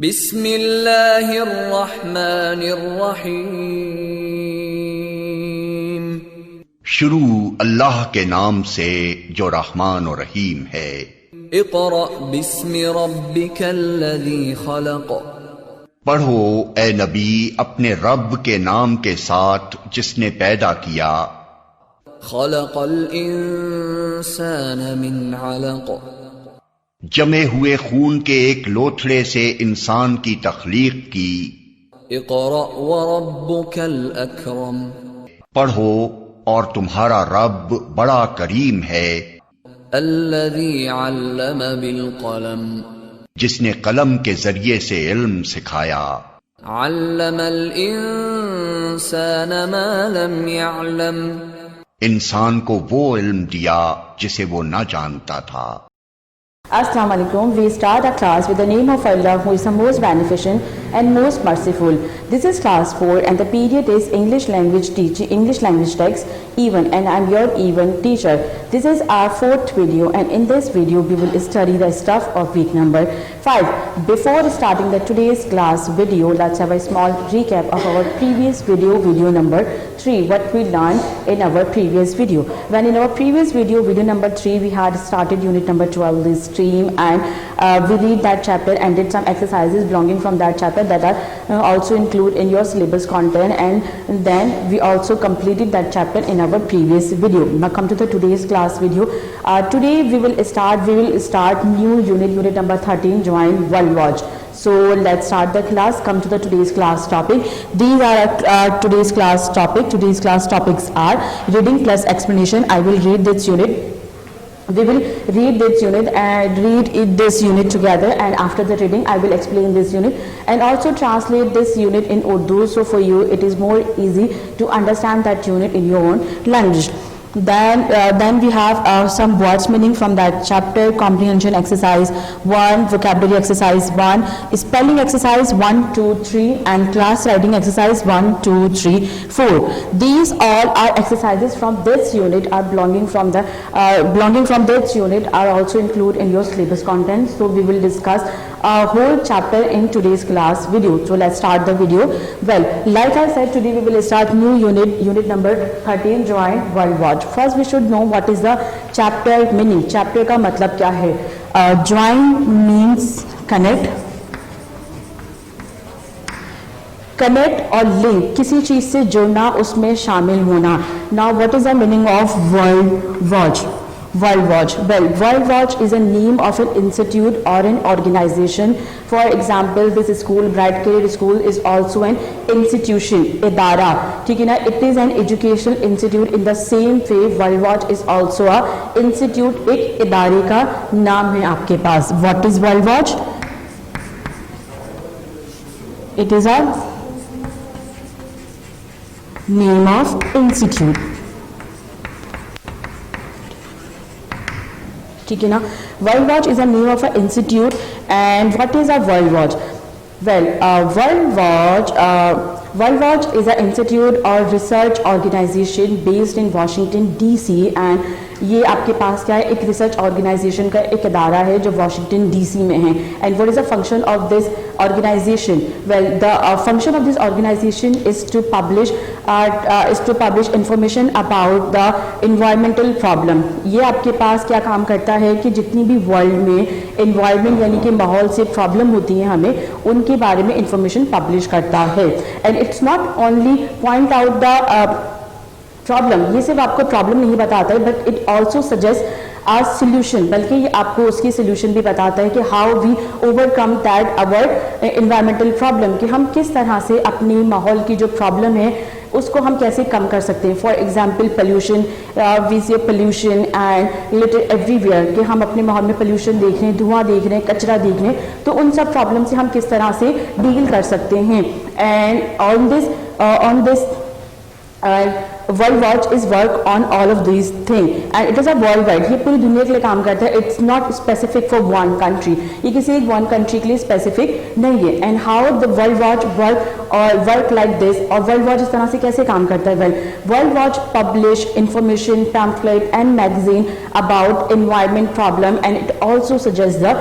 बिस्मिल्लाहिर्रहमानिर्रहीम। शुरू अल्लाह के नाम से जो रहमान और रहीम है। इक़रा बिस्मि रब्बिकल्लज़ी खलक़। पढ़ो ए नबी अपने रब के नाम के साथ जिसने पैदा किया। खलक़ल इंसान मिन अलक़। जमे हुए खून के एक लोथड़े से इंसान की तख्लीक की। इक़रा व रब्बुकल अकरम। पढ़ो और तुम्हारा रब बड़ा करीम है। अल्लज़ी अल्लम बिल क़लम। जिसने कलम के जरिए से इल्म सिखाया। अल्लमल इंसान मा लम यअलम। इंसान को वो इल्म दिया जिसे वो न जानता था। Assalamu alaikum. We start our class with the name of Allah, who is the most beneficent and most merciful. This is class 4 and the period is English language teaching, English language text even, and I am your even teacher. This is our 4th video, and in this video we will study the stuff of week number 5. Before starting the today's class video, let's have a small recap of our previous video, video number 3, what we learned in our previous video. When in our previous video, video number 3, we had started unit number 12, the stream, and we read that chapter and did some exercises belonging from that chapter that are also included in your syllabus content, and then we also completed that chapter in our previous video. Now come to the today's class video. Today we will start new unit number 13, join World Watch. So let's start the class. Come to the today's class topic. These are today's class topic. Today's class topics are reading plus explanation. I will read this unit. We will read this unit and read this unit together, and after the reading I will explain this unit and also translate this unit in Urdu, so for you it is more easy to understand that unit in your own language. Then we have some words meaning from that chapter, comprehension exercise 1, vocabulary exercise 1, spelling exercise 1, 2, 3, and class writing exercise 1, 2, 3, 4. These all are exercises from this unit are belonging from this unit are also included in your syllabus content. So we will discuss a whole chapter in today's class video. So let's start the video. Well, like I said, today we will start new unit number 13, join World Watch. First we should know what is the chapter meaning. Chapter का मतलब क्या है? Join means connect और link, किसी चीज से जुड़ना, उसमें शामिल होना. Now what is the meaning of World Watch? World Watch. Well, World Watch is a name of an institute or an organization. For example, this school, Bright Career School, is also an institution, idara. ठीक है ना? It is an educational institute. In the same way, World Watch is also a institute. एक इदारे का नाम है आपके पास. What is World Watch? It is a name of institute. ठीक है ना? World Watch is a name of an institute. And what is a World Watch? Well, World Watch is an institute or research organization based in Washington DC, and ये आपके पास क्या है? एक research organisation का एक इदारा है जो वाशिंगटन डीसी में है. And what is the function of this organization? Well, the function of this organization is to publish information about the environmental problem. ये आपके पास क्या काम करता है कि जितनी भी वर्ल्ड में इन्वायरमेंट यानी कि माहौल से प्रॉब्लम होती है हमें, उनके बारे में इंफॉर्मेशन पब्लिश करता है. And it's not only point out the problem, ये सिर्फ आपको प्रॉब्लम नहीं बताता है, but it also suggest a solution, बल्कि ये आपको उसकी सोल्यूशन भी बताता है कि how we overcome that our environmental problem, कि हम किस तरह से अपनी माहौल की जो प्रॉब्लम है उसको हम कैसे कम कर सकते हैं. For example pollution, we see pollution and litter everywhere, कि हम अपने माहौल में पोल्यूशन देख रहे हैं, धुआं देख रहे हैं, कचरा देख रहे हैं, तो उन सब प्रॉब्लम से हम किस तरह से डील कर सकते हैं. And on this World Watch is work on all of these things, and it is a worldwide. ये पूरी दुनिया के लिए काम करता है. It's not specific for one country. ये किसी एक one country के लिए specific नहीं है. And how the World Watch work like this, और World Watch इस तरह से कैसे काम करता है? Well, World Watch publish information, pamphlet and magazine about environment problem, and it also suggests the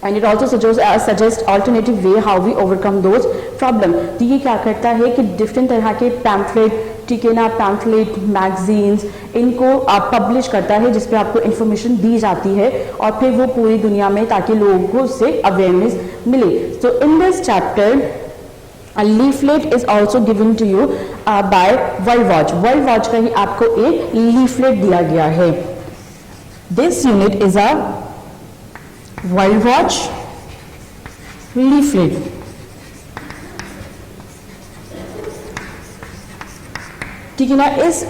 and it also suggests alternative way how we overcome those problem. तो ये क्या करता है कि डिफरेंट तरह के पैम्फलेट, ठीक है ना, पैम्फलेट, मैगजीन्स, इनको पब्लिश करता है जिस पे आपको इन्फॉर्मेशन दी जाती है और फिर वो पूरी दुनिया में, ताकि लोगों को उससे अवेयरनेस मिले. So in this chapter a leaflet is also given to you by World Watch. World Watch का ही आपको एक leaflet दिया गया है. This unit is a World Watch leaflet. ठीक है ना. इस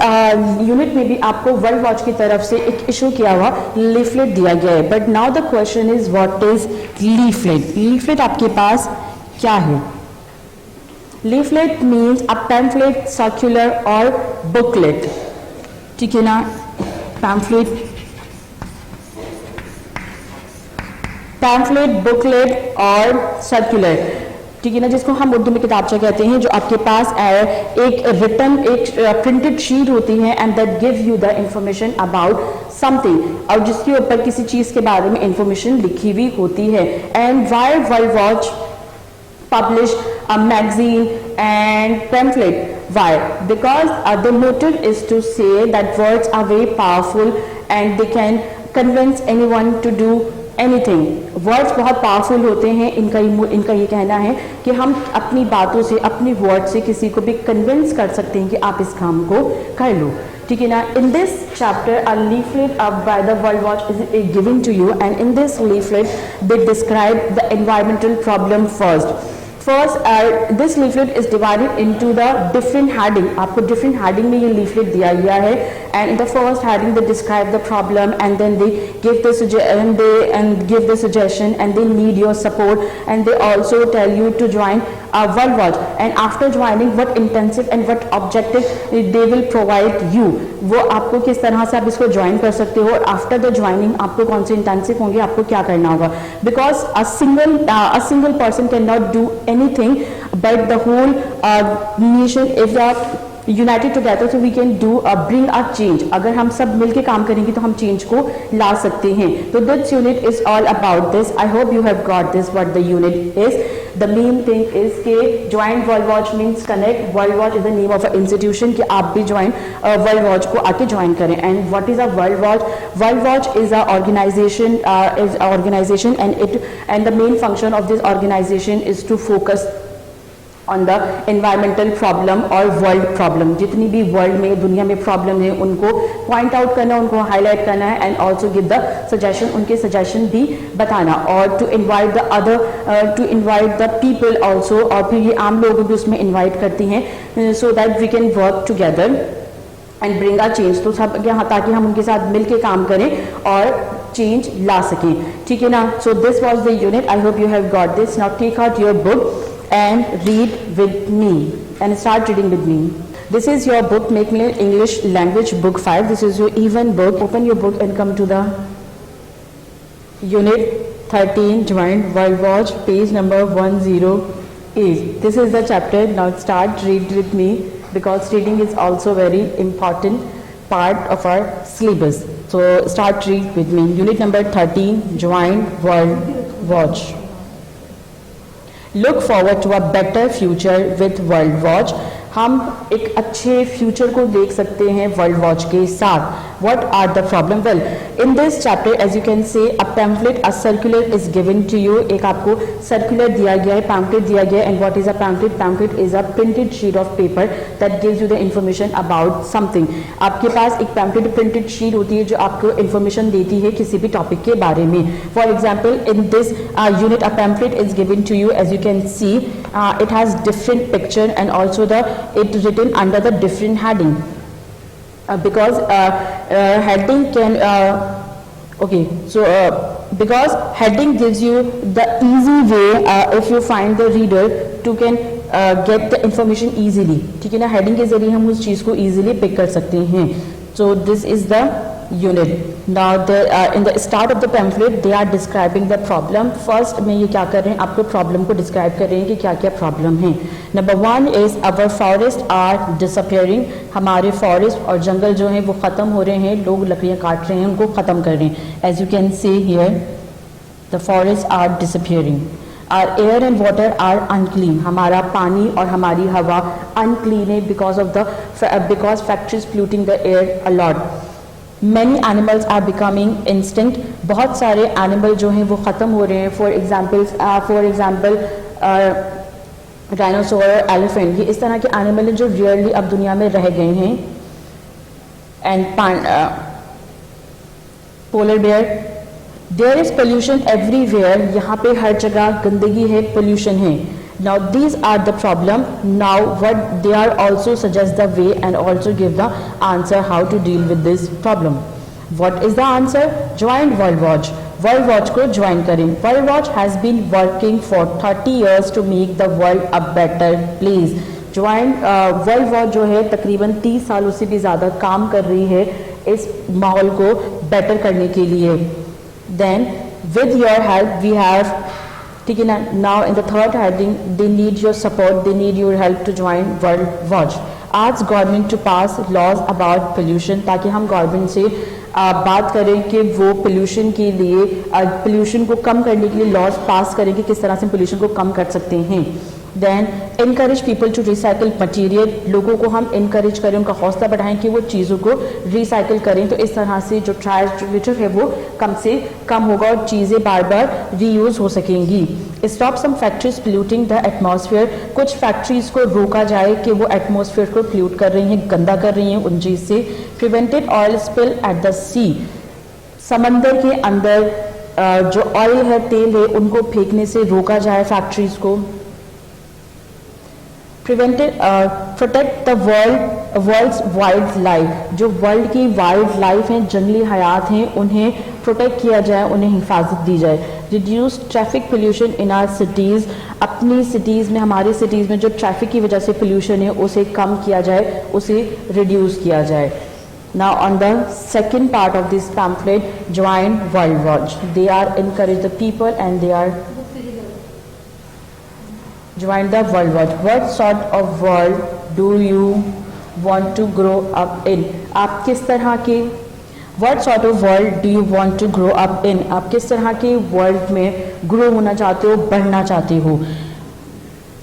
यूनिट में भी आपको वर्ल्ड वॉच की तरफ से एक इशू किया हुआ लीफलेट दिया गया है. But now the question is what is leaflet. Leaflet आपके पास क्या है? लीफलेट मीन्स अ पैम्फलेट, सर्कुलर और बुकलेट. ठीक है ना. पैम्फलेट, बुकलेट और सर्कुलर, ठीक है ना, जिसको हम उर्दू में किताबचा कहते हैं, जो आपके पास एक रिटन, एक प्रिंटेड शीट होती है and that give you the information about something, और जिसके ऊपर किसी चीज के बारे में इंफॉर्मेशन लिखी हुई होती है. And why world watch publish a magazine and pamphlet? Why? Because the motive is to say that words are very powerful and they can convince anyone to do anything. Words बहुत powerful होते हैं. इनका ये कहना है कि हम अपनी बातों से, अपनी वर्ड से किसी को भी कन्विंस कर सकते हैं कि आप इस काम को कर लो. ठीक है ना. In this chapter a leaflet by the World Watch is given to you, and in this leaflet they describe the environmental problem first. This leaflet is divided into the different heading. आपको different heading में ये leaflet दिया गया है. And in the first heading they describe the problem and then they give the suggestion and they need your support, and they also tell you to join World Watch. And after joining, what intensive and what objective they will provide you. वो आपको किस तरह से आप इसको join कर सकते हो, और आफ्टर द ज्वाइनिंग आपको कौन से इंटेंसिव होंगे, आपको क्या करना होगा. Because a single person cannot do anything, but the whole nation, if they are united together, so we can bring a change. अगर हम सब मिलके काम करेंगे तो हम चेंज को ला सकते हैं. तो this unit is all about this. I hope you have got this, what the unit is. The main thing is कि join World Watch means connect. World Watch is the name of an institution, कि आप भी join World Watch को आके join करें. And what is a World Watch? World Watch is a organization, and the main function of this organization is to focus on the environmental problem और world problem. जितनी भी world में, दुनिया में problem है उनको पॉइंट आउट करना, उनको हाईलाइट करना है, and also give the suggestion, उनके सजेशन भी बताना, और to invite the people also, और फिर ये आम लोग भी उसमें इन्वाइट करती हैं, so that we can work together and bring a change. तो सब यहाँ, ताकि हम उनके साथ मिलके काम करें और चेंज ला सकें. ठीक है ना. So this was the unit. I hope you have got this. Now take out your book and read with me and start reading with me. This is your book, Macmillan English Language Book 5. This is your even book. Open your book and come to the unit 13, join World Watch, page number 108. This is the chapter. Now start read with me, because reading is also very important part of our syllabus. So start read with me. Unit number 13, join World Watch. Look forward to a better future with World Watch. हम एक अच्छे future को देख सकते हैं world watch के साथ. What are the problem? Well, in this chapter, as you can see, a pamphlet, a circular is given to you. एक आपको circular दिया गया है, pamphlet दिया गया है. And what is a pamphlet? Pamphlet is a printed sheet of paper that gives you the information about something. आपके पास एक pamphlet printed sheet होती है जो आपको information देती है किसी भी topic के बारे में. For example, in this unit, a pamphlet is given to you. As you can see, it has different picture and also it written under the different heading. Because heading can because heading gives you the easy way if you find the reader to can get the information easily. ठीक है ना. heading के जरिए हम उस चीज़ को easily pick कर सकते हैं. So this is the unit. Now in the start of the pamphlet they are describing the problem. First में ये क्या कर रहे हैं, आपको problem को describe कर रहे हैं कि क्या क्या problem है. Number 1 is our forests are disappearing. हमारे forest और जंगल जो हैं वो ख़त्म हो रहे हैं, लोग लकड़ियाँ काट रहे हैं, उनको ख़त्म कर रहे हैं. As you can see here, The forests are disappearing. Our air and water are unclean. हमारा पानी और हमारी हवा unclean है because factories polluting the air a lot. Many animals are becoming extinct. बहुत सारे animal जो हैं वो ख़त्म हो रहे हैं. For example, डायनासोर, एलिफेंट, ये इस तरह के एनिमल हैं जो रियरली अब दुनिया में रह गए हैं. And polar bear. There is pollution everywhere. यहाँ पे हर जगह गंदगी है, पोल्यूशन है. Now these are the problem. Now what they are also suggest the way and also give the answer how to deal with this problem. What is the answer? Join world Watch. World Watch को join करें. World Watch has been working for 30 years to make the world a better place. Join world watch जो है तकरीबन 30 सालों से भी ज़्यादा काम कर रही है इस माहौल को बेटर करने के लिए. Then with your help we have, ठीक है ना. Now in the third heading, they need your support, they need your help to join world watch. आज government to pass laws about pollution, ताकि हम गवर्नमेंट से बात करें कि वो पोल्यूशन के लिए, पोल्यूशन को कम करने के लिए लॉज पास करें कि किस तरह से पोल्यूशन को कम कर सकते हैं. Then encourage people to recycle material. लोगों को हम इनकरेज करें, उनका हौसला बढ़ाएं कि वो चीज़ों को रिसाइकिल करें. तो इस तरह से जो ट्रायज लिटर है वो कम से कम होगा और चीज़ें बार बार रीयूज़ हो सकेंगी. Stop some factories polluting the atmosphere. कुछ फैक्ट्रीज को रोका जाए कि वो एटमॉस्फेयर को पोल्यूट कर रही हैं, गंदा कर रही हैं उन चीज़ से. Prevented oil spill at the sea. समंदर के अंदर जो ऑयल है, तेल है, उनको फेंकने से रोका जाए फैक्ट्रीज को. Protect the world's wild life. जो वर्ल्ड की वाइल्ड लाइफ हैं, जंगली हयात हैं, उन्हें प्रोटेक्ट किया जाए, उन्हें हिफाजत दी जाए. Reduce traffic pollution in our cities. अपनी सिटीज़ में, हमारी सिटीज़ में जो ट्रैफिक की वजह से पोल्यूशन है उसे कम किया जाए, उसे रिड्यूस किया जाए. Now on the second part of this pamphlet, join World Watch. They are encourage the people and they are join the World Watch. What sort of world do you want to grow up in? आप किस तरह के What sort of world do you want to grow up in? आप किस तरह के world में grow होना चाहते हो, बढ़ना चाहते हो.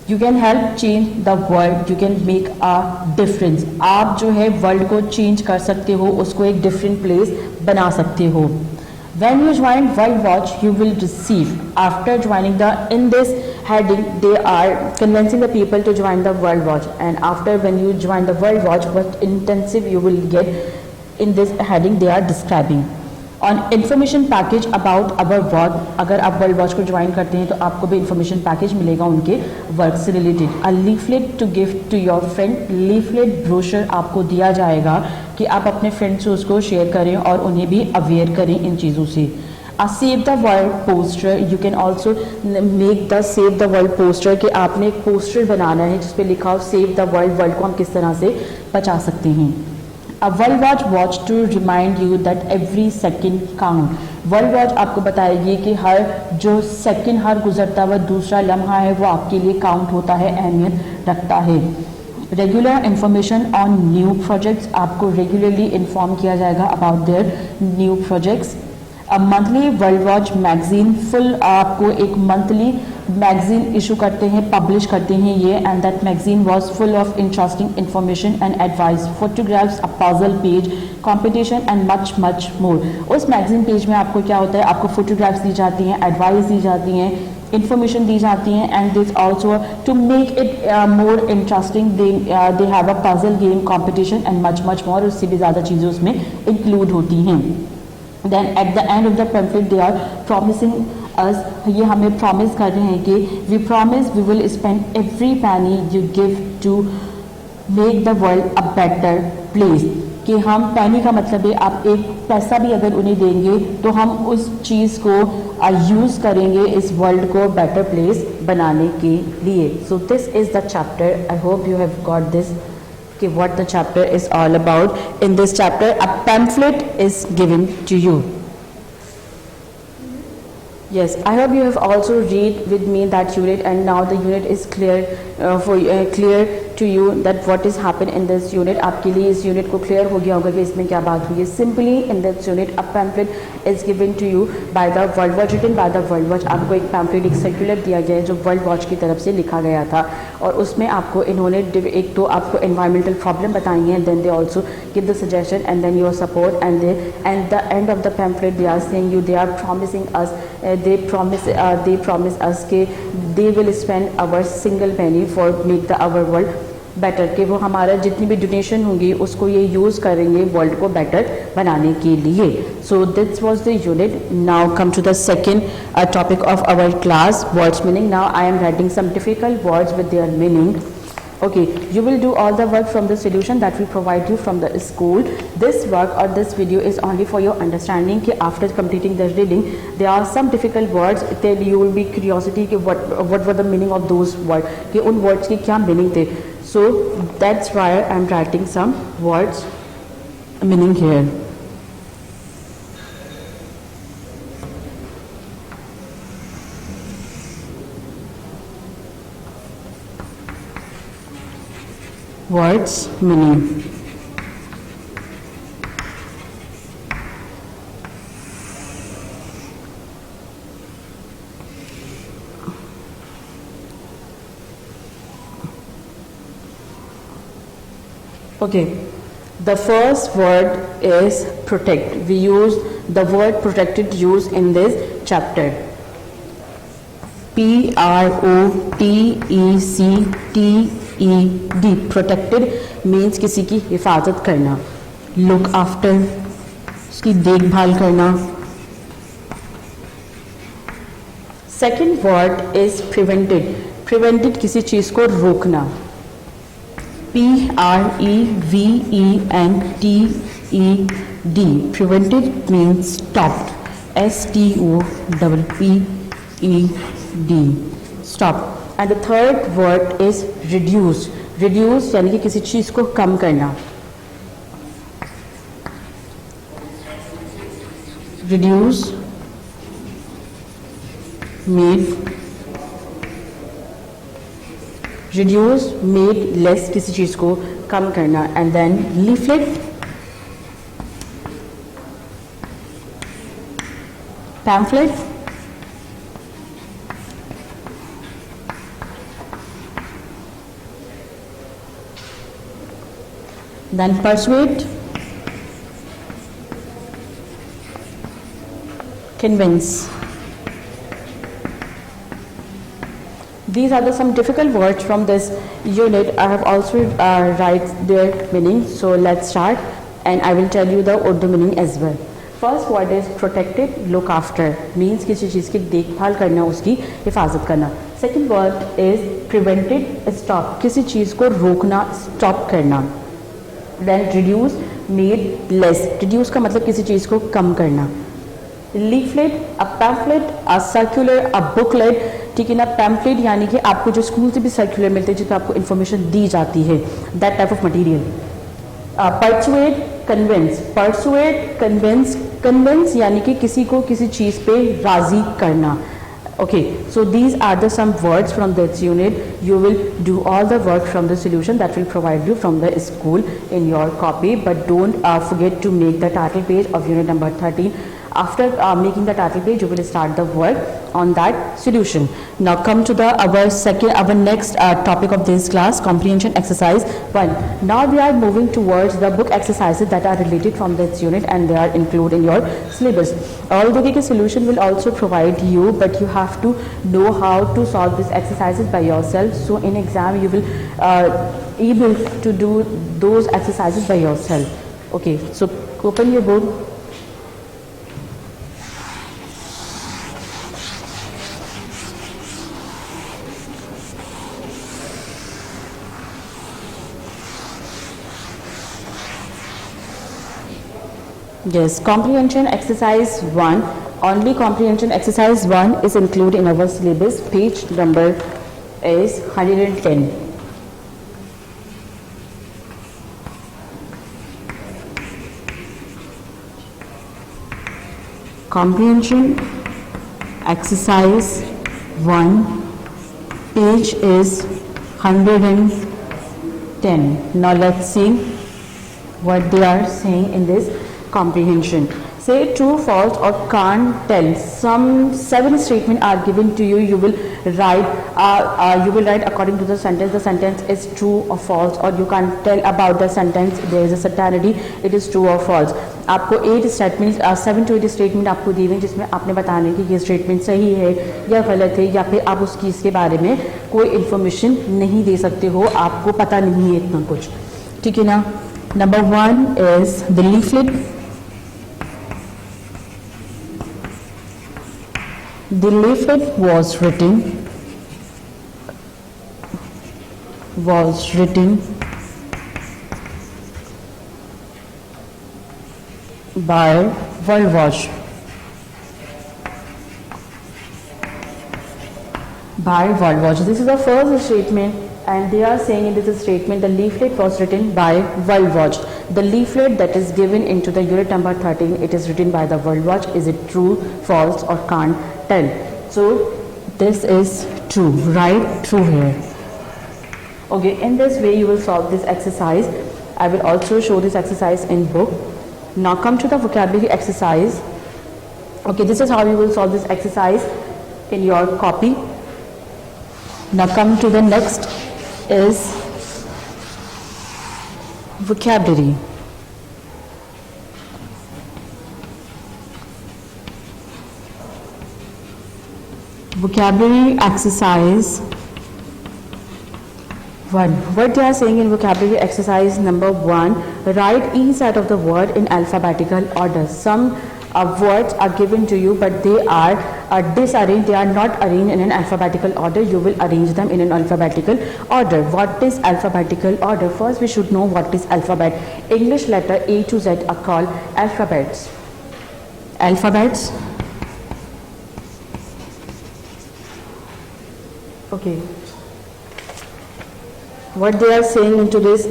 You can help change the world. You can make a difference. आप जो है वर्ल्ड को चेंज कर सकते हो, उसको एक डिफरेंट प्लेस बना सकते हो. When you join World Watch, you will receive. After joining in this heading, they are convincing the people to join the World Watch. And after when you join the World Watch, what intensive you will get in this heading they are describing. On information package about our work. अगर आप world Watch को join करते हैं तो आपको भी information package मिलेगा उनके वर्क से related. A leaflet to give to your friend. Leaflet brochure आपको दिया जाएगा कि आप अपने फ्रेंड से उसको शेयर करें और उन्हें भी अवेयर करें इन चीज़ों से. A Save the World poster. You can also make the Save the World poster कि आपने एक पोस्टर बनाना है जिस पे लिखा हो Save the World. वर्ल्ड को हम किस तरह से बचा सकते हैं. A World Watch to remind you that every second count. World watch आपको बताएगी कि हर जो सेकंड, हर गुजरता हुआ दूसरा लम्हा है वो आपके लिए काउंट होता है, अहमियत रखता है. Regular information on new projects. आपको रेगुलरली इन्फॉर्म किया जाएगा about their new projects. Monthly world watch magazine. Full आपको एक मंथली मैगजीन इशू करते हैं, पब्लिश करते हैं ये. And that magazine was full of interesting information and advice, photographs, a puzzle page, competition and much much मोर. उस magazine page में आपको क्या होता है, आपको फोटोग्राफ्स दी जाती हैं, एडवाइस दी जाती हैं, इंफॉर्मेशन दी जाती हैं. And this also to make it more interesting they have a puzzle game, competition and much much more. उससे भी ज़्यादा चीज़ें उसमें इंक्लूड होती हैं. Then at the end of the pamphlet they are promising us, ये हमें promise कर रहे हैं कि we promise we will spend every penny you give to make the world a better place. कि हम penny का मतलब है आप एक पैसा भी अगर उन्हें देंगे तो हम उस चीज़ को यूज़ करेंगे इस वर्ल्ड को better place बनाने के लिए. So this is the chapter. I hope you have got this. What the chapter is all about. In this chapter a pamphlet is given to you. Yes, I hope you have also read with me that unit and now the unit is clear to you that what is happened in this unit. आपके लिए इस unit को clear हो गया होगा कि इसमें क्या बात हुई है. Simply in this unit a pamphlet is given to you by the World Watch, written by the World Watch. आपको एक pamphlet, एक circular दिया गया है जो World Watch की तरफ से लिखा गया था, और उसमें आपको इन्होंने एक तो आपको environmental problem बताई हैं, then they also give the suggestion and then your support, and they and the end of the pamphlet they are saying you, they are promising us, they promise us कि they will spend our single penny for make the our world better, कि वो हमारा जितनी भी donation होंगी उसको ये use करेंगे वर्ल्ड को बेटर बनाने के लिए. So this was the unit. Now come to the second topic of our class, words meaning. Now I am writing some difficult words with their meaning. Okay, you will do all the work from the solution that we provide you from the school. This work or this video is only for your understanding कि after completing the reading there are some difficult words, then you will be curiosity कि what were the meaning of those words, कि उन words के क्या meaning थे. So that's why I am writing some words meaning here. Words meaning. Okay, the first word is protect. We use the word protected used in this chapter. Protected. Protected means किसी की हिफाजत करना, look after, उसकी देखभाल करना. Second word is prevented. Prevented किसी चीज़ को रोकना. Prevented. Prevented means stopped. STOPPED. Stop. And the third word is reduce. Reduce यानी कि किसी चीज़ को कम करना. Reduce made less, किसी चीज़ को कम करना. And then leaflet, pamphlet, then persuade, convince. These are some difficult words from this unit. I have also write their meaning. So let's start, and I will tell you the Urdu meaning as well. First word is protected, look after, means किसी चीज़ की देखभाल करना, उसकी हिफाजत करना. Second word is prevented, stop, किसी चीज़ को रोकना, stop करना. Then reduce, made less. Reduce का मतलब किसी चीज़ को कम करना. Leaflet, a pamphlet, a circular, a booklet. ठीक है ना. Pamphlet यानी कि आपको जो स्कूल से भी सर्कुलर मिलते हैं जिसमें आपको इन्फॉर्मेशन दी जाती है, that type of material. Persuade, convince. Persuade, convince. Convince यानी कि किसी को किसी चीज़ पे राज़ी करना. Okay, so these are the some words from this unit. You will do all the work from the solution that will provide you from the school in your copy, but don't forget to make the title page of unit number 13. After making the title page, you will start the work on that solution. Now come to our next topic of this class, comprehension exercise 1. Now we are moving towards the book exercises that are related from this unit, and they are included in your syllabus. Although the solution will also provide you, but you have to know how to solve these exercises by yourself. So in exam you will able to do those exercises by yourself. Okay, so open your book. Yes, comprehension exercise 1. Only comprehension exercise 1 is included in our syllabus. Page number is 110. Comprehension exercise 1, page is 110. 10. Now let's see what they are saying in this comprehension. Say true, false, or can't tell. Some 7 statements are given to you. You will write according to the sentence. The sentence is true or false, or you can't tell about the sentence. There is a certainty. It is true or false. आपको 8 statement 7 to 8 statement आपको दी हुई, जिसमें आपने बताना कि ये statement सही है या गलत है, या फिर आप उसकी इसके बारे में कोई इन्फॉर्मेशन नहीं दे सकते हो, आपको पता नहीं है इतना कुछ. ठीक है ना. Number 1 is the leaflet. The leaflet was written by World Watch. This is the first statement, and they are saying in this statement the leaflet was written by World Watch. The leaflet that is given into the unit number 13, it is written by the World Watch. Is it true, false, or can't tell? So this is true. Write true here. Okay, in this way you will solve this exercise. I will also show this exercise in book. Now come to the vocabulary exercise. Okay, this is how you will solve this exercise in your copy. Now come to the next is vocabulary. Vocabulary exercise 1. What they are saying in vocabulary exercise number 1, write each set of the word in alphabetical order. Some words are given to you, but they are disarranged. They are not arranged in an alphabetical order. You will arrange them in an alphabetical order. What is alphabetical order? First we should know what is alphabet. English letter A to Z are called alphabets. Okay, what they are saying into this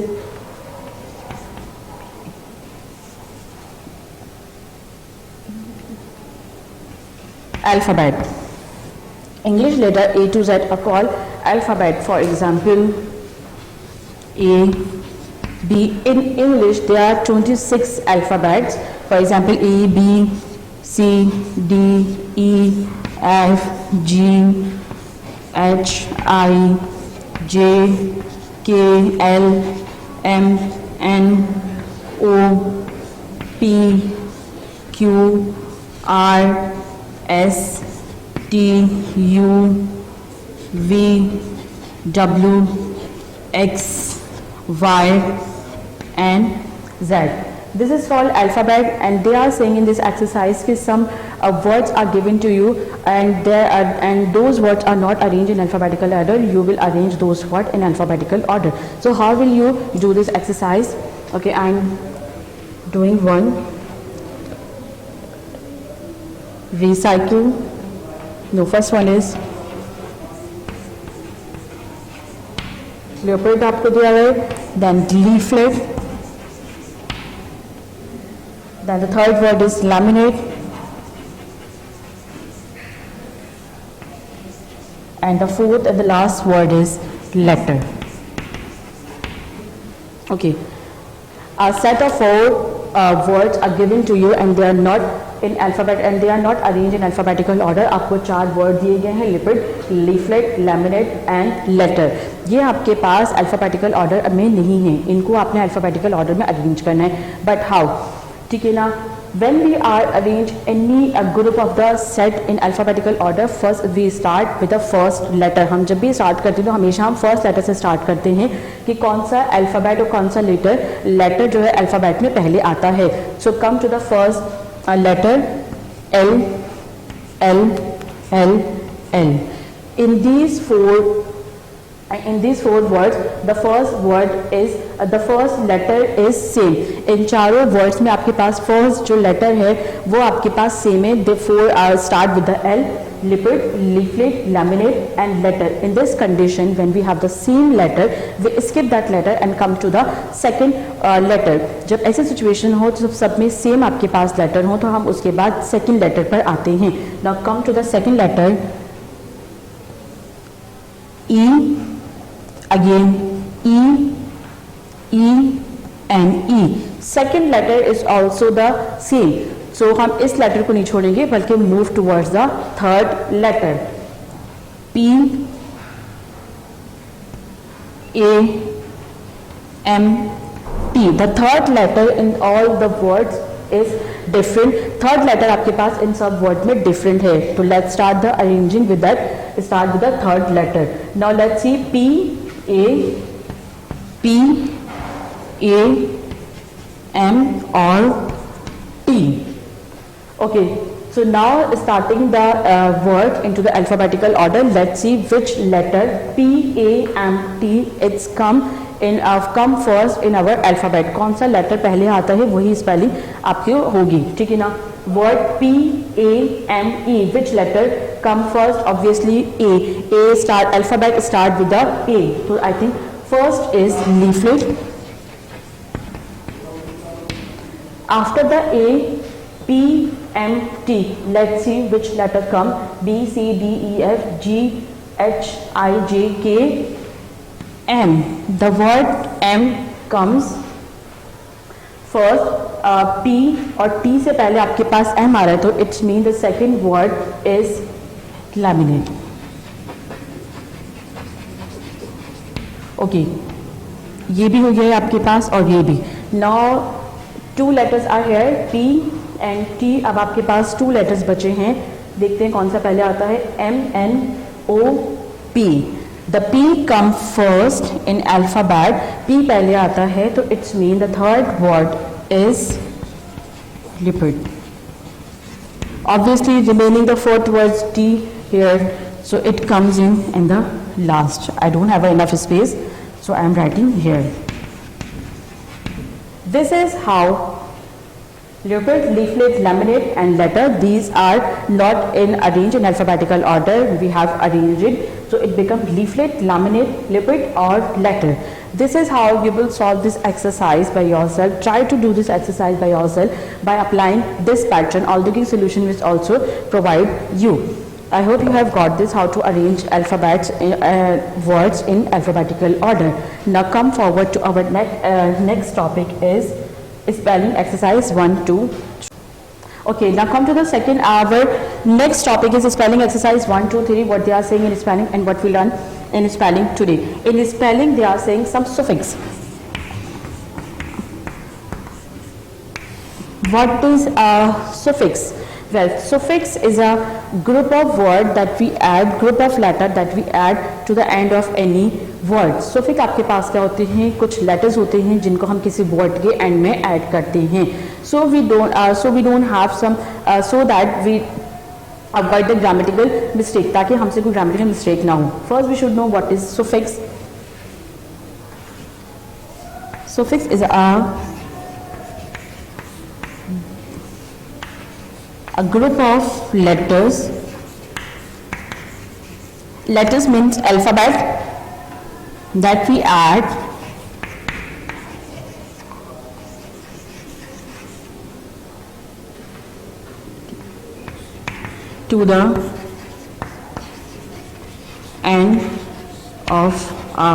alphabet. English letter A to Z are called alphabet. For example, A, B. In English there are 26 alphabets. For example, A, B, C, D, E, F, G, H, I, J, K, L, M, N, O, P, Q, R, S, T, U, V, W, X, Y, and Z. This is called alphabet, and they are saying in this exercise that some words are given to you, and those words are not arranged in alphabetical order. You will arrange those words in alphabetical order. So how will you do this exercise? Okay, I'm doing one. Recycle. No, first one is leopard आपको दिया है, then leaflet. Then the third word is laminate, and the fourth and the last word is letter. Okay, a set of 4 words are given to you, and they are not in alphabet, and they are not arranged in alphabetical order. आपको 4 word दिए गए हैं, lipid, leaflet, laminate and later. ये आपके पास alphabetical order में नहीं है, इनको आपने अल्फाबेटिकल ऑर्डर में अरेंज करना है. But how? ठीक है ना. When we are arrange any group of the set in alphabetical order, first we start with the first letter. हम जब भी स्टार्ट करते हैं तो हमेशा हम फर्स्ट लेटर से स्टार्ट करते हैं कि कौन सा अल्फाबेट और कौन सा लेटर जो है अल्फाबेट में पहले आता है. So come to the first letter L, L, L, L. In these 4 words, the first letter is same. इन चारों words में आपके पास first जो letter है वो आपके पास same है. Therefore, start with the L, lipid, leaflet, laminate and letter. In this condition, when we have the same letter, we skip that letter and come to the second letter. जब ऐसी situation हो तो सब में same आपके पास letter हो तो हम उसके बाद second letter पर आते हैं. Now come to the second letter, E. Again E, E and E. Second letter is also the same. So हम इस लेटर को नहीं छोड़ेंगे बल्कि move towards the third letter. P A M T. The third letter in all the words is different. Third letter आपके पास इन सब word में different है. तो let's start the arranging with that. Start with the third letter. Now let's see P A M or T. Okay. So now starting the word into the alphabetical order. Let's see which letter P A M T it's come first in our alphabet. कौन सा letter पहले आता है वही spelling आपकी होगी, ठीक है ना. Word P A M E. Which letter come first? Obviously A. Start alphabet start with the A. So I think first is leaflet. After the A, P M T. Let's see which letter come. B C D E F G H I J K M. The word M comes first. P और T से पहले आपके पास M आ रहा है तो it's mean the second word is laminate. Okay, ये भी हो गया है आपके पास और ये भी. Now two letters are here P and T. अब आपके पास टू लेटर्स बचे हैं. देखते हैं कौन सा पहले आता है. M N O P. The P come first in alphabet. P पहले आता है तो it's mean the third word is leopard. Obviously remaining the fourth words T here, so it comes in the last. I don't have enough space, so I am writing here. This is how leopard, leaflet, laminate and letter, these are not in arranged in alphabetical order. We have arranged it, so it becomes leaflet, laminate, leopard or letter. This is how you will solve this exercise by yourself. Try to do this exercise by yourself by applying this pattern. Algebraic solution will also provide you. I hope you have got this, how to arrange alphabets, words in alphabetical order. Now come forward to our next topic is spelling exercise 1, 2. Okay, now come to the second. Our next topic is spelling exercise 1, 2, 3. What they are saying in spelling and what we learn in spelling today. In spelling they are saying some suffix. What is a suffix? Well, suffix is a group of word that we add, group of letter that we add to the end of any word. Suffix आपके पास क्या होते हैं? कुछ letters होते हैं जिनको हम किसी word के end में add करते हैं. So we don't have some so that we avoid the grammatical mistake, ताकि हमसे कोई grammatical mistake ना हो. First we should know what is suffix. Suffix is a group of letters. Letters means alphabet that we add to the end of a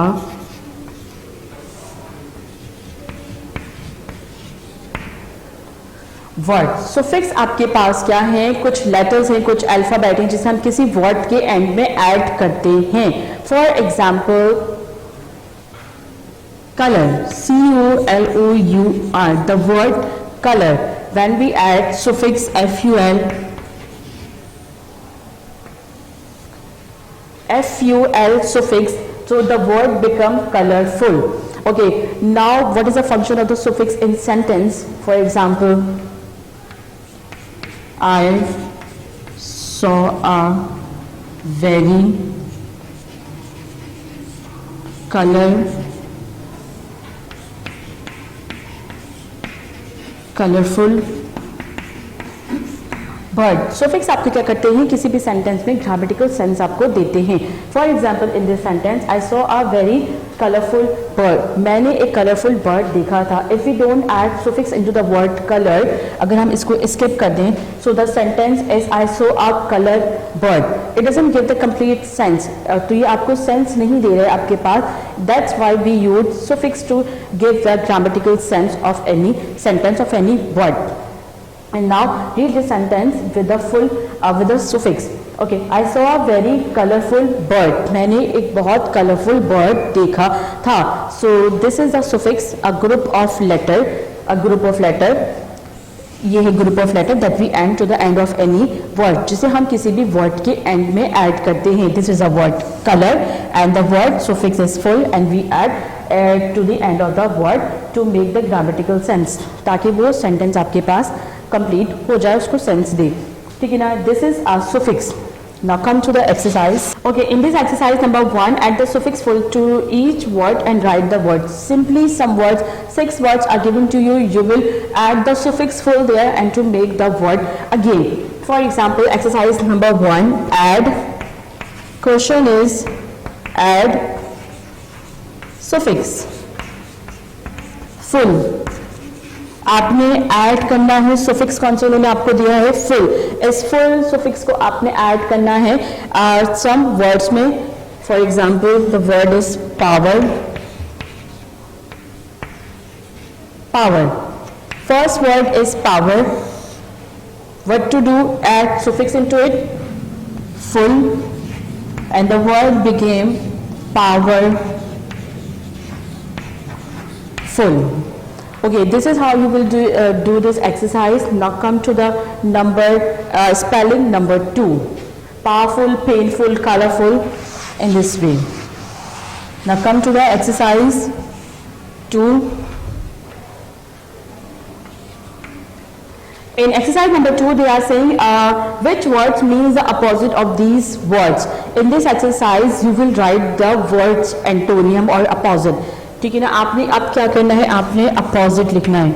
word. Suffix आपके पास क्या है? कुछ letters हैं, कुछ अल्फाबेट हैं जिसे हम किसी वर्ड के एंड में ऐड करते हैं. For example colour, COLOUR, the word colour. When we add suffix FUL suffix, so the word become colorful. Okay, now what is the function of the suffix in sentence? For example, I saw a very colorful bird. Suffix आपके क्या करते हैं? किसी भी sentence में grammatical sense आपको देते हैं. For example in this sentence, I saw a very colourful bird, मैंने एक कलरफुल बर्ड देखा था. If we don't add suffix into the word colour, अगर हम इसको स्किप कर दें, so the sentence is I saw a colour bird, it doesn't give the complete sense. तो ये आपको सेंस नहीं दे रहा है आपके पास. That's why we use suffix to give the grammatical sense of any sentence of any word. And now read this sentence with the full with the suffix. Okay, I saw a very colorful bird. मैंने एक बहुत colorful bird देखा था. So this is the suffix, a group of letter, a group of letter. ये है group of letter that we add to the end of any word, जिसे हम किसी भी word के end में add करते हैं. This is a word color and the word suffix is full and we add to the end of the word to make the grammatical sense, ताकि वो sentence आपके पास कंप्लीट हो जाए, उसको सेंस दे. ठीक है ना. This is a suffix. Now come to the exercise. Okay, in this exercise number 1, add the suffix full to each word and write the word. Simply some words, 6 words are given to you. You will add the suffix full there and to make the word again. For example, exercise number 1, add. Question is add suffix full. आपने add करना है suffix, कौन से उन्होंने आपको दिया है, full. इस फुल सुफिक्स को आपने ऐड करना है सम वर्ड्स में. For example the word is power. Power, first word is power. What to do, add suffix into it, ful, and the word became powerful. Okay, this is how you will do this exercise. Now come to the number spelling number 2. Powerful, painful, colorful, in this way. Now come to the exercise 2. In exercise number 2, they are saying which words means the opposite of these words. In this exercise, you will write the words antonyms or opposite. ठीक है ना. आपने अब क्या करना है, आपने opposite लिखना है.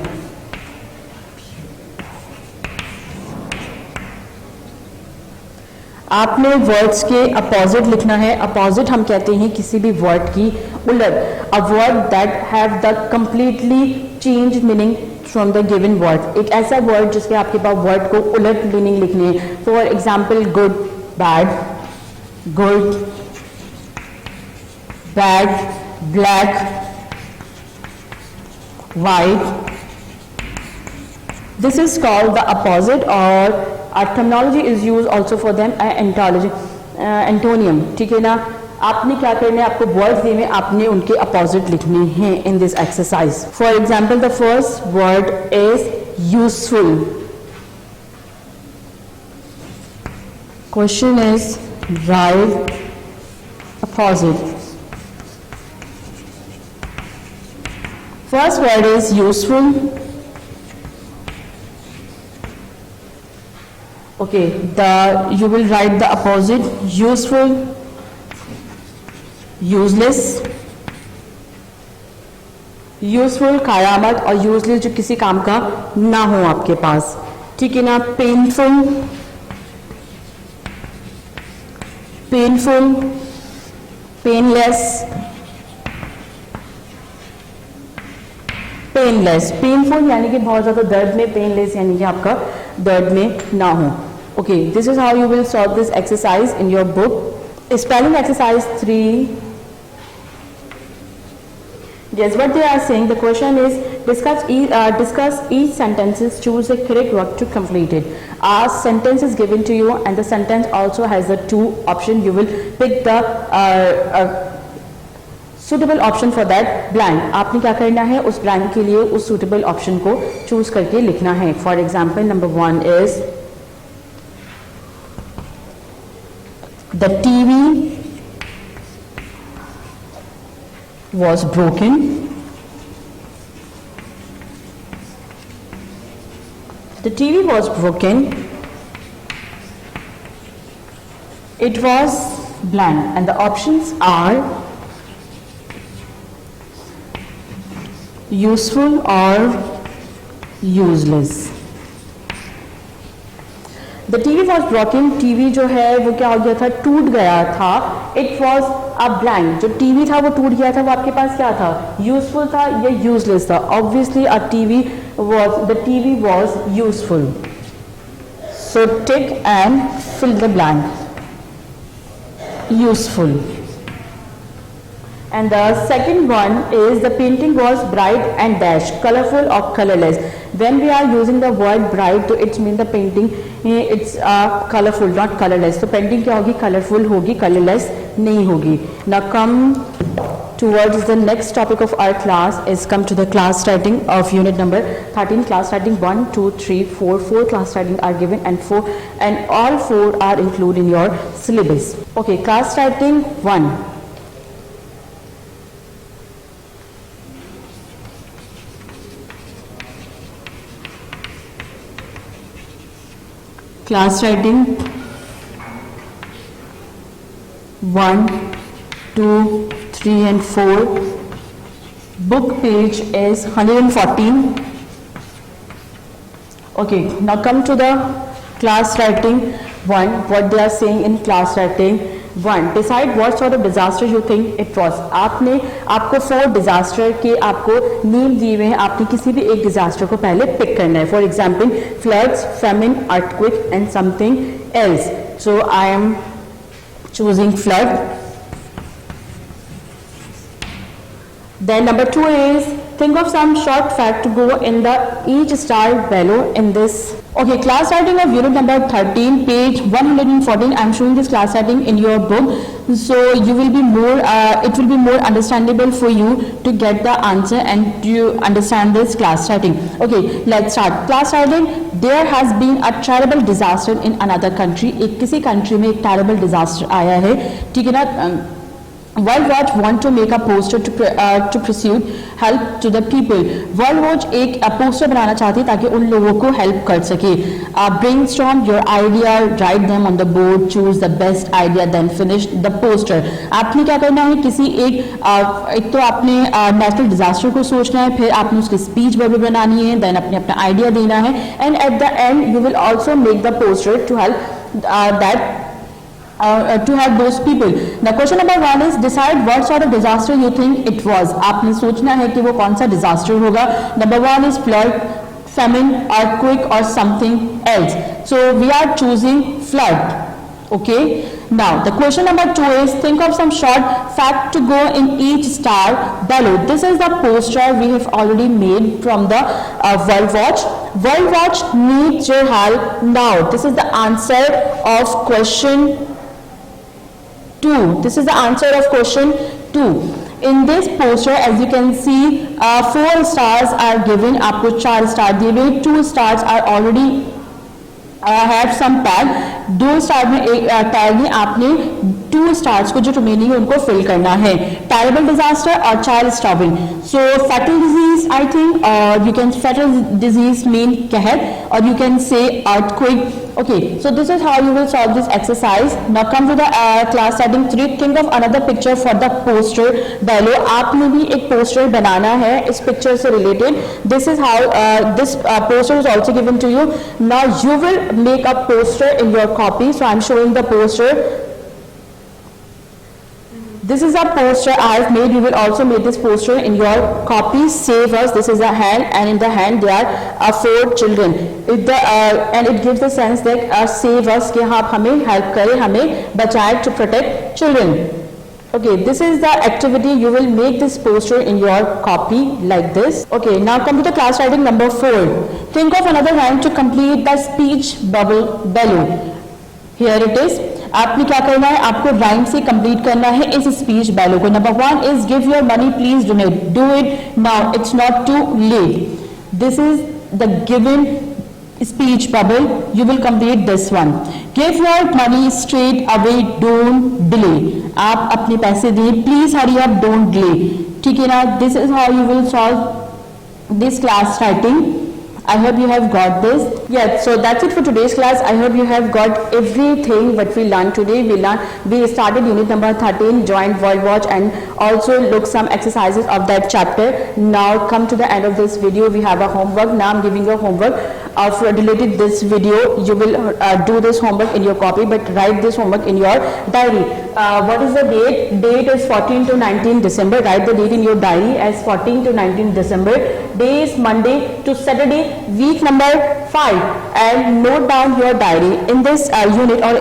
आपने वर्ड्स के अपोजिट लिखना है. अपोजिट हम कहते हैं किसी भी वर्ड की उलट. A word that have the completely change meaning from the given word. एक ऐसा वर्ड जिसके आपके पास वर्ड को उलट मीनिंग लिखनी है. For example good, bad, good, bad, black, white. This is called the opposite, or a terminology is used also for them, antonym. ठीक है ना. आपने क्या करना है, आपको वर्ड्स दिए हैं, आपने उनके अपोजिट लिखने हैं in this exercise. For example the first word is useful. Question is right opposite. First word is useful. Okay, you will write the opposite. Useful, useless. Useful करामत और useless जो किसी काम का ना हो आपके पास. ठीक है ना. Painful, painful, painless, painless. Painful यानी कि बहुत ज़्यादा दर्द में, पेनलेस यानी कि आपका दर्द में ना हो. Okay, this is how you will solve this exercise in your book. Spelling exercise 3. Yes, what they are saying, the question is discuss each sentences, choose a correct word to complete it. A sentence is given to you and the sentence also has the 2 option. You will pick the suitable option for that blank. आपने क्या करना है, उस blank के लिए उस suitable option को choose करके लिखना है. For example number 1 is the TV was broken. The TV was broken. It was blank and the options are useful or useless. The TV was broken. TV जो है वो क्या हो गया था, टूट गया था. It was a blank. जो टीवी था वो टूट गया था, वो आपके पास क्या था, यूजफुल था या यूजलेस था? Obviously the TV was useful. So tick and fill the blank, useful. And the second one is the painting was bright and dash, colorful or colorless. When we are using the word bright, so it means the painting it's colorful, not colorless. So painting क्या होगी, colorful होगी, colorless नहीं होगी. Now come towards the next topic of our class is come to the class writing of unit number 13. Class writing 1, 2, 3, 4. 4 class writing are given and all 4 are included in your syllabus. Okay, class writing 1. Class writing 1, 2, 3 and 4. Book page is 114. Okay, now come to the class writing 1. What they are saying in class writing 1. Decide what sort of disaster you think it was. आपको 4 disaster के आपको name दिए हुए हैं, आपने किसी भी एक disaster को पहले पिक करना है. For example, floods, famine, earthquake and something else. So I am choosing flood. Then number 2 is think of some short fact to go in the each star below in this. Okay, class writing of unit number 13, page 114. I am showing this class writing in your book, so you will be more. It will be more understandable for you to get the answer and you understand this class writing. Okay, let's start. Class writing. There has been a terrible disaster in another country. एक किसी country में एक terrible disaster आया है, ठीक है ना? World Watch want to make a poster to pursue help to the people. World Watch एक पोस्टर बनाना चाहती है ताकि उन लोगों को हेल्प कर सके. Brainstorm your idea, write them on the board, choose the best idea, then finish the poster. आपने क्या करना है, किसी एक तो आपने नेचुरल डिजास्टर को सोचना है, फिर आपने उसकी स्पीच बनानी है, देन अपने अपना आइडिया देना है, and at the end you will also make the poster to help that to help those people. The question number 1 is decide what sort of disaster you think it was. आपने सोचना है कि वो कौन सा disaster होगा. Number 1 is flood, famine, earthquake or something else. So we are choosing flood. Okay. Now the question number 2 is think of some short fact to go in each star below. This is the poster we have already made from the World Watch. World Watch needs your help now. This is the answer of question 2. This is the answer of question 2. In this poster, as you can see, 4 stars are given. आपको 4 star दिए हुए, 2 stars are already have some tag. 2 star में एक tag है, आपने 2 stars को जो remaining है उनको फिल करना है. Terrible disaster और child starving. So fatal disease, I think, or you can fatal disease mean कहर, or you can say earthquake. Okay, so this is how you will solve this exercise. Now come to the class setting 3. Think of another picture for the poster below. आपने भी एक poster बनाना है इस picture से related. This is how this poster is also given to you. Now you will make a poster in your copy. So I am showing the poster. This is a poster I have made. You will also make this poster in your copy. Save us. This is a hand, and in the hand there are 4 children. And it gives the sense that save us कि आप हमें help करें, हमें बचाएं, to protect children. Okay, this is the activity. You will make this poster in your copy like this. Okay, now come to the class writing number 4. Think of another rhyme to complete the speech bubble below. Here it is. आपने क्या करना है, आपको rhyme से complete करना है इस speech below को. Number 1 is give your money please donate. Do it now, it's not too late. This is the given speech bubble. You will complete this one. Give your money straight away, don't delay. आप अपने पैसे दें, please hurry up, don't delay. ठीक है ना. This is how you will solve this class writing. I hope you have got this. Yeah, so that's it for today's class. I hope you have got everything what we learned today. We started unit number 13, joined World Watch, and also look some exercises of that chapter. Now come to the end of this video. We have a homework. Now I'm giving you a homework. of related this video, you will do this homework in your copy, but write this homework in your diary. What is the date? Date is 14 to 19 December. Write the date in your diary as 14 to 19 December. Day is Monday to Saturday, week number 5, and note down your diary. In this unit or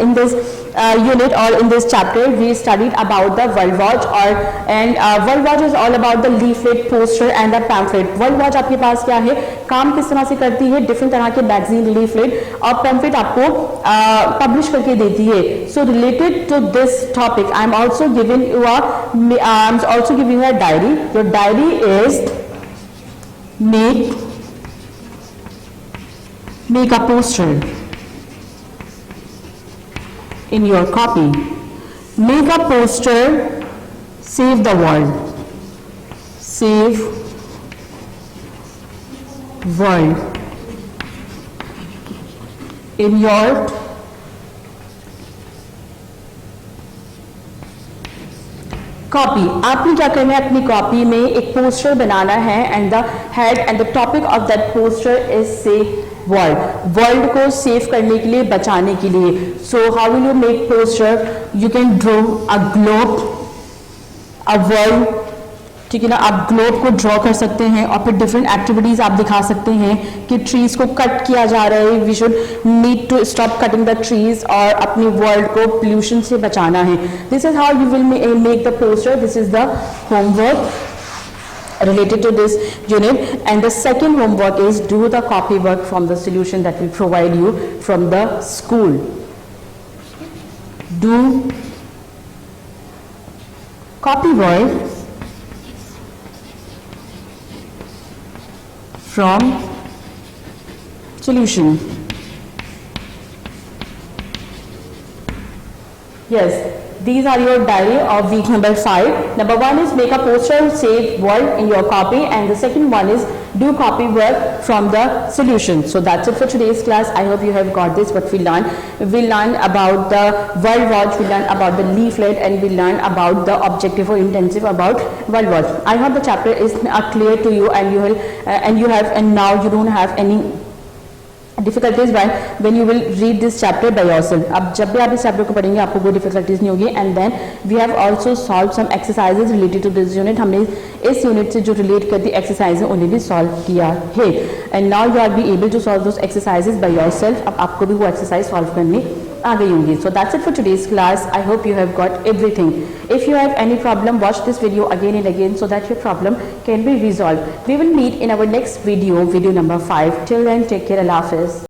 in this chapter, we studied about the world watch, world watch is all about the leaflet, poster and the pamphlet. World watch आपके पास क्या है, काम किस तरह से करती है, different तरह के मैगजीन, लीफलेट और पैम्फलेट आपको पब्लिश करके देती है. So related to this topic I am also giving you a diary. Your diary is make a poster in your copy. Make a poster, save the world. Save world in your copy. आपने क्या करना है, अपनी copy में एक poster बनाना है and the head and the topic of that poster is save world. World को save करने के लिए, बचाने के लिए. So how will you make poster? You can draw a globe, a world, ठीक है ना. आप ग्लोब को ड्रॉ कर सकते हैं और फिर डिफरेंट एक्टिविटीज आप दिखा सकते हैं कि ट्रीज को कट किया जा रहा है. We should need to stop cutting the trees और अपनी वर्ल्ड को पोल्यूशन से बचाना है. This is how you will make the poster. This is the homework related to this unit, and the second homework is do the copy work from the solution that we provide you from the school. Do copy work from solution. Yes, these are your diary of week number 5. Number 1 is make a poster, save world in your copy, and the second one is do copy work from the solution. So that's it for today's class. I hope you have got this. What we learned about the world watch, we learned about the leaflet, and we learned about the objective or intensive about world watch. I hope the chapter is clear to you, and now you don't have any difficulties when you will read this chapter by yourself. अब जब भी आप इस chapter को पढ़ेंगे आपको कोई difficulties नहीं होगी. And then we have also solve some exercises related to this unit. हमने इस यूनिट से जो रिलेट करती एक्सरसाइज है उन्हें भी सॉल्व किया है. And now you are be able to solve those exercises by yourself. अब आपको भी वो एक्सरसाइज सॉल्व करनी आ गई होंगी. So that's it for today's class. I hope you have got everything. If you have any problem, watch this video again and again so that your problem can be resolved. We will meet in our next video number 5. Till then, take care. Allah Hafiz.